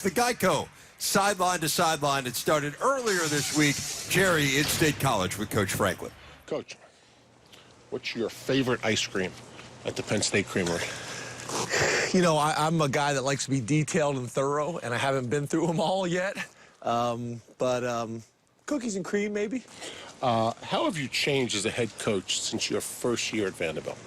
The Geico Sideline to Sideline. It started earlier this week. Gerry in State College with Coach Franklin. Coach, what's your favorite ice cream at the Penn State Creamery? You know, I'm a guy that likes to be detailed and thorough, and I haven't been through them all yet. But cookies and cream, maybe. How have you changed as a head coach since your first year at Vanderbilt?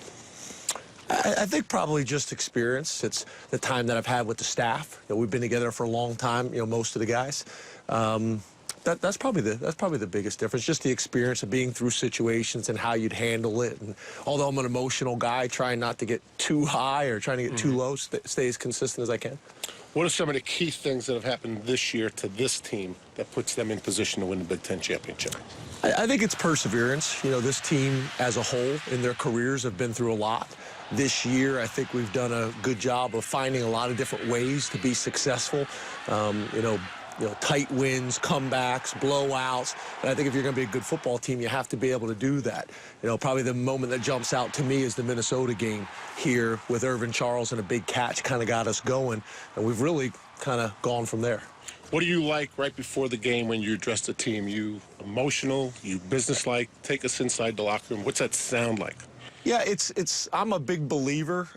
I think probably just experience. It's the time that I've had with the staff. You know, we've been together for a long time. You know, most of the guys. That's probably the biggest difference. Just the experience of being through situations and how you'd handle it. And although I'm an emotional guy, trying not to get too high or trying to get too low, stay as consistent as I can. What are some of the key things that have happened this year to this team that puts them in position to win the Big Ten championship? I think it's perseverance. You know, this team as a whole in their careers have been through a lot. This year, I think we've done a good job of finding a lot of different ways to be successful. You know, tight wins, comebacks, blowouts. And I think if you're going to be a good football team, you have to be able to do that. You know, probably the moment that jumps out to me is the Minnesota game here with Irvin Charles and a big catch kind of got us going. And we've really kind of gone from there. What do you like right before the game when you address the team? You emotional, you businesslike? Take us inside the locker room. What's that sound like? Yeah, I'm a big believer.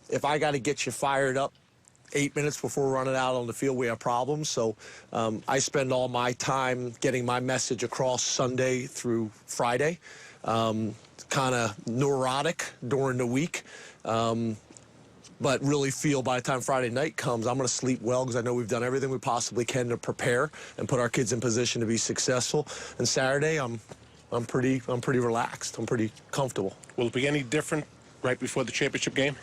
If I got to get you fired up 8 minutes before running out on the field, we have problems. So I spend all my time getting my message across Sunday through Friday. Kind of neurotic during the week. But really feel by the time Friday night comes, I'm going to sleep well because I know we've done everything we possibly can to prepare and put our kids in position to be successful. And Saturday, I'm pretty relaxed. I'm pretty comfortable. Will it be any different right before the championship game?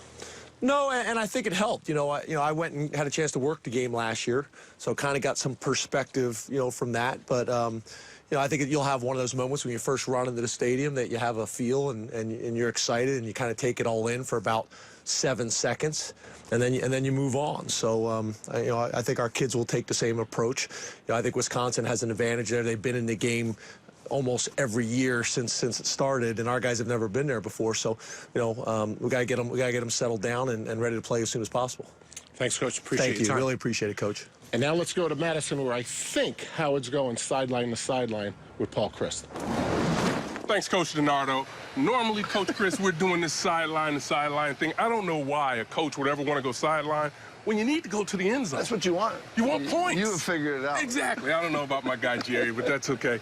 No, and I think it helped. I went and had a chance to work the game last year, so kind of got some perspective, from that. But I think you'll have one of those moments when you first run into the stadium that you have a feel and you're excited and you kind of take it all in for about 7 seconds, and then you move on. So I think our kids will take the same approach. I think Wisconsin has an advantage there. They've been in the game almost every year since it started, and our guys have never been there before. So, we gotta get them settled down and ready to play as soon as possible. Thanks, Coach. Appreciate Thank you. Really appreciate it, Coach. And now let's go to Madison, where I think Howard's going sideline to sideline with Paul Chryst. Thanks, Coach DiNardo. Normally, Coach Chryst, we're doing this sideline to sideline thing. I don't know why a coach would ever want to go sideline when you need to go to the end zone. That's what you want. You want points. You have figured it out. Exactly. I don't know about my guy, Gerry, but that's okay.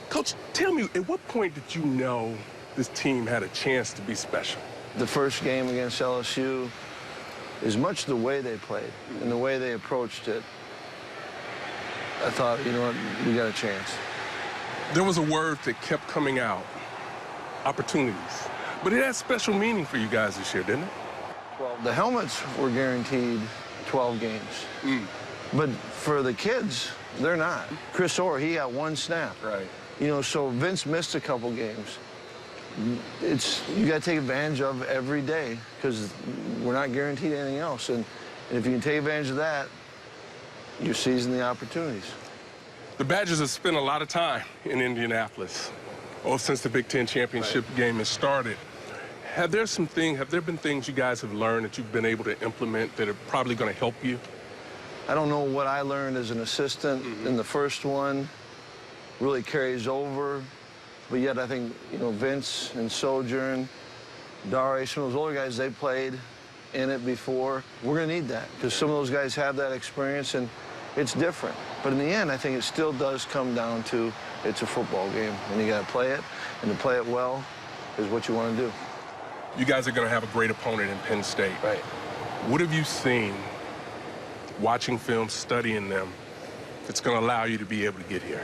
Coach, tell me, at what point did you know this team had a chance to be special? The first game against LSU, as much the way they played and the way they approached it, I thought, you know what, we got a chance. There was a word that kept coming out, opportunities. But it had special meaning for you guys this year, didn't it? Well, the helmets were guaranteed 12 games. But for the kids, they're not. Chris Orr, he got one snap. Right. So Vince missed a couple games. You got to take advantage of every day because we're not guaranteed anything else. And if you can take advantage of that, you're seizing the opportunities. The Badgers have spent a lot of time in Indianapolis, since the Big Ten championship game has started. Have there been things you guys have learned that you've been able to implement that are probably going to help you? I don't know what I learned as an assistant in the first one really carries over, but yet I think, Vince and Sojourn, Dare, some of those older guys, they played in it before. We're going to need that because some of those guys have that experience and it's different. But in the end, I think it still does come down to it's a football game and you got to play it, and to play it well is what you want to do. You guys are going to have a great opponent in Penn State. Right. What have you seen watching film, studying them, that's going to allow you to be able to get here?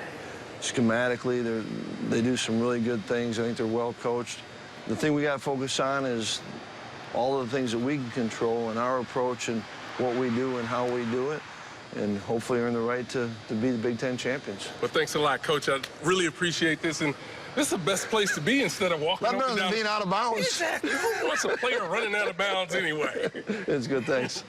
Schematically, they do some really good things. I think they're well coached. The thing we got to focus on is all of the things that we can control and our approach and what we do and how we do it, and hopefully earn the right to be the Big Ten champions. Well, thanks a lot, Coach. I really appreciate this, and this is the best place to be instead of walking up and down. Being out of bounds. Exactly. Who wants a player running out of bounds anyway? It's good, thanks.